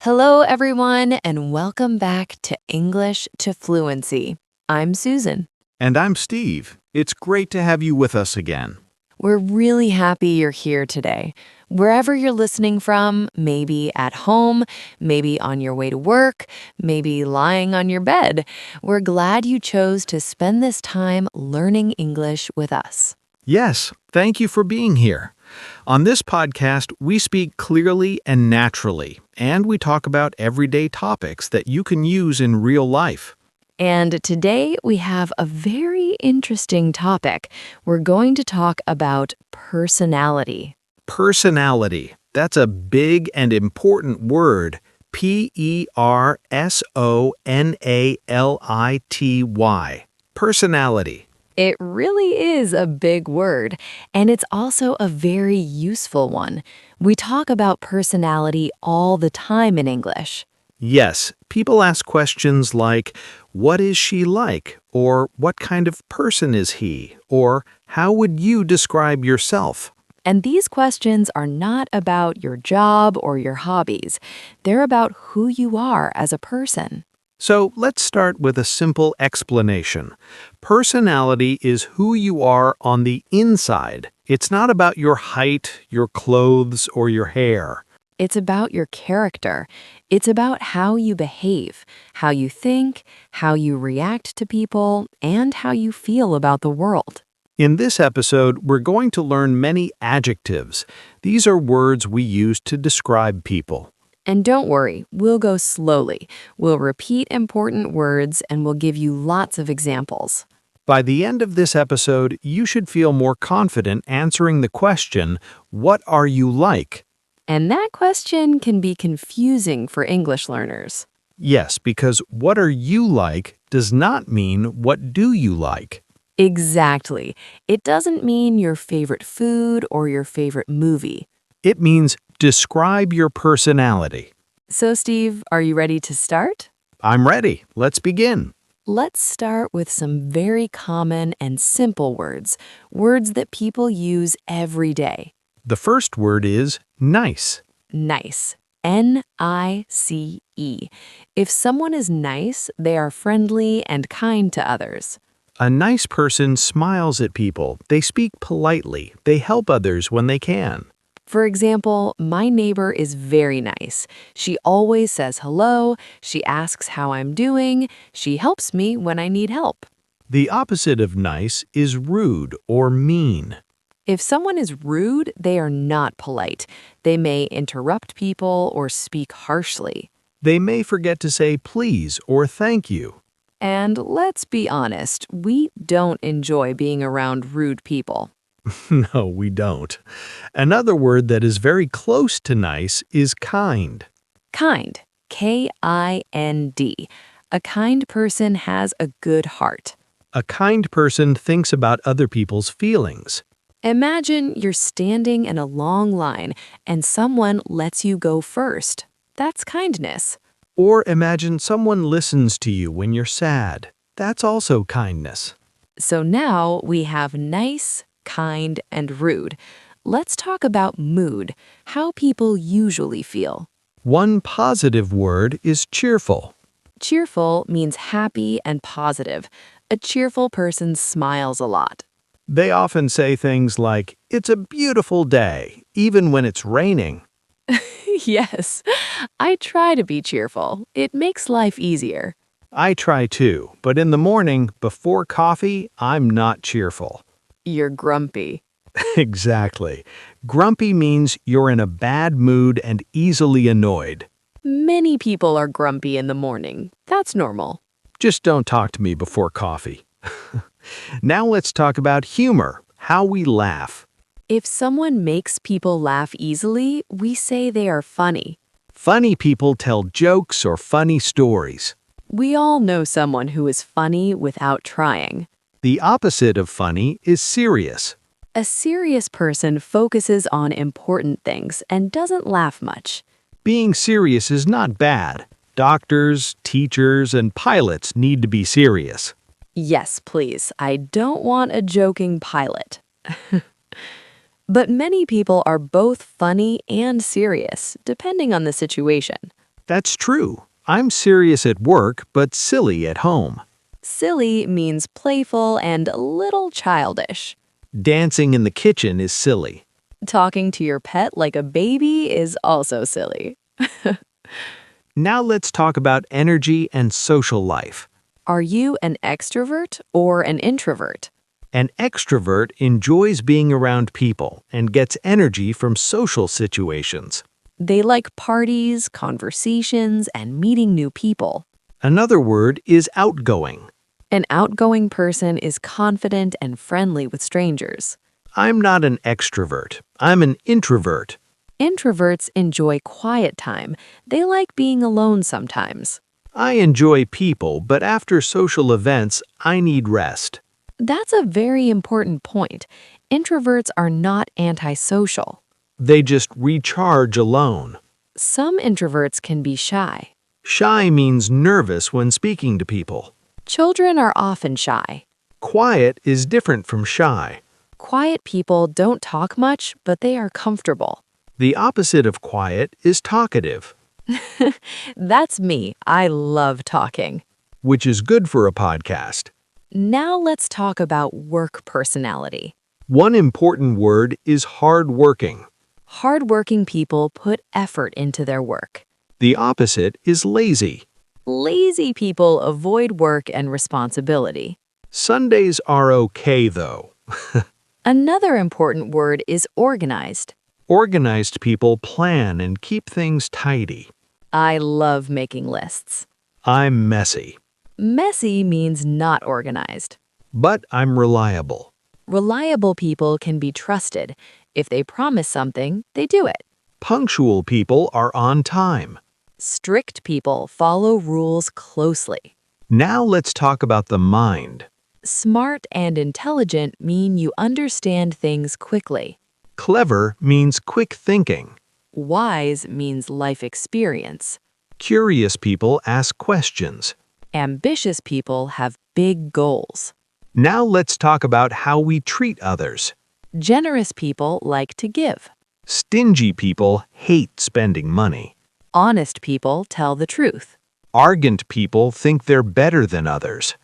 Hello, everyone, and welcome back to English to Fluency. I'm Susan. And I'm Steve. It's great to have you with us again. We're really happy you're here today. Wherever you're listening from, maybe at home, maybe on your way to work, maybe lying on your bed, we're glad you chose to spend this time learning English with us. Yes, thank you for being here. On this podcast, we speak clearly and naturally, and we talk about everyday topics that you can use in real life. And today we have a very interesting topic. We're going to talk about personality. Personality. That's a big and important word. Personality. Personality. It really is a big word, and it's also a very useful one. We talk about personality all the time in English. Yes, people ask questions like, what is she like? Or what kind of person is he? Or how would you describe yourself? And these questions are not about your job or your hobbies. They're about who you are as a person. So let's start with a simple explanation. Personality is who you are on the inside. It's not about your height, your clothes, or your hair. It's about your character. It's about how you behave, how you think, how you react to people, and how you feel about the world. In this episode, we're going to learn many adjectives. These are words we use to describe people. And don't worry, we'll go slowly. We'll repeat important words and we'll give you lots of examples. By the end of this episode, you should feel more confident answering the question, what are you like? And that question can be confusing for English learners. Yes, because what are you like does not mean what do you like. Exactly. It doesn't mean your favorite food or your favorite movie. It means describe your personality. So, Steve, are you ready to start? I'm ready. Let's begin. Let's start with some very common and simple words that people use every day. The first word is nice. Nice. Nice. If someone is nice, they are friendly and kind to others. A nice person smiles at people. They speak politely. They help others when they can. For example, my neighbor is very nice. She always says hello, she asks how I'm doing, she helps me when I need help. The opposite of nice is rude or mean. If someone is rude, they are not polite. They may interrupt people or speak harshly. They may forget to say please or thank you. And let's be honest, we don't enjoy being around rude people. No, we don't. Another word that is very close to nice is kind. Kind. Kind. A kind person has a good heart. A kind person thinks about other people's feelings. Imagine you're standing in a long line and someone lets you go first. That's kindness. Or imagine someone listens to you when you're sad. That's also kindness. So now we have nice, kind, and rude. Let's talk about mood, how people usually feel. One positive word is cheerful. Cheerful means happy and positive. A cheerful person smiles a lot. They often say things like, it's a beautiful day, even when it's raining. Yes, I try to be cheerful. It makes life easier. I try too, but in the morning, before coffee, I'm not cheerful. You're grumpy. Exactly. Grumpy means you're in a bad mood and easily annoyed. Many people are grumpy in the morning. That's normal. Just don't talk to me before coffee. Now let's talk about humor, how we laugh. If someone makes people laugh easily, we say they are funny. Funny people tell jokes or funny stories. We all know someone who is funny without trying. The opposite of funny is serious. A serious person focuses on important things and doesn't laugh much. Being serious is not bad. Doctors, teachers, and pilots need to be serious. Yes, please. I don't want a joking pilot. But many people are both funny and serious, depending on the situation. That's true. I'm serious at work, but silly at home. Silly means playful and a little childish. Dancing in the kitchen is silly. Talking to your pet like a baby is also silly. Now let's talk about energy and social life. Are you an extrovert or an introvert? An extrovert enjoys being around people and gets energy from social situations. They like parties, conversations, and meeting new people. Another word is outgoing. An outgoing person is confident and friendly with strangers. I'm not an extrovert. I'm an introvert. Introverts enjoy quiet time. They like being alone sometimes. I enjoy people, but after social events, I need rest. That's a very important point. Introverts are not antisocial. They just recharge alone. Some introverts can be shy. Shy means nervous when speaking to people. Children are often shy. Quiet is different from shy. Quiet people don't talk much, but they are comfortable. The opposite of quiet is talkative, That's me. I love talking. which is good for a podcast. Now let's talk about work personality. One important word is hardworking. Hardworking people put effort into their work. The opposite is lazy. Lazy people avoid work and responsibility. Sundays are okay, though. Another important word is organized. Organized people plan and keep things tidy. I love making lists. I'm messy, Messy means not organized. but I'm reliable. Reliable people can be trusted. If they promise something, they do it. Punctual people are on time. Strict people follow rules closely. Now let's talk about the mind. Smart and intelligent mean you understand things quickly. Clever means quick thinking. Wise means life experience. Curious people ask questions. Ambitious people have big goals. Now let's talk about how we treat others. Generous people like to give. Stingy people hate spending money. Honest people tell the truth. Arrogant people think they're better than others.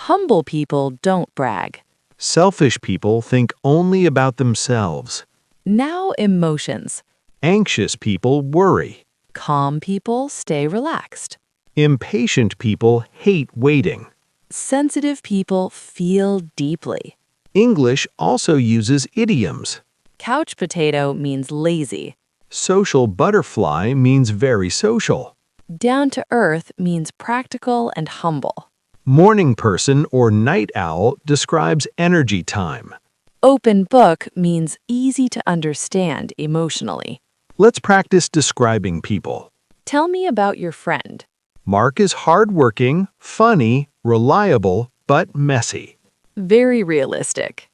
Humble people don't brag. Selfish people think only about themselves. Now emotions. Anxious people worry. Calm people stay relaxed. Impatient people hate waiting. Sensitive people feel deeply. English also uses idioms. Couch potato means lazy. Social butterfly means very social. Down to earth means practical and humble. Morning person or night owl describes energy time. Open book means easy to understand emotionally. Let's practice describing people. Tell me about your friend. Mark is hardworking, funny, reliable, but messy. Very realistic.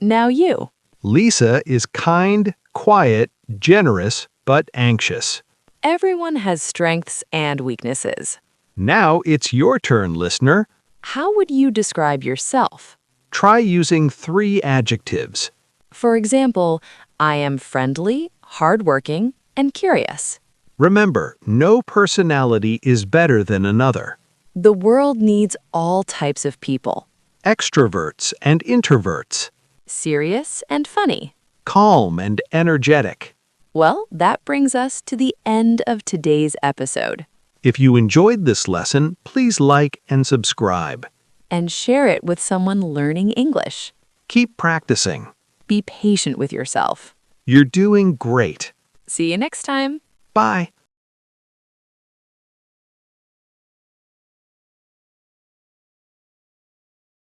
Now you. Lisa is kind, quiet, generous, but anxious. Everyone has strengths and weaknesses. Now it's your turn, listener. How would you describe yourself? Try using 3 adjectives. For example, I am friendly, hardworking, and curious. Remember, no personality is better than another. The world needs all types of people. Extroverts and introverts. Serious and funny. Calm and energetic. Well, that brings us to the end of today's episode. If you enjoyed this lesson, please like and subscribe. And share it with someone learning English. Keep practicing. Be patient with yourself. You're doing great. See you next time. Bye.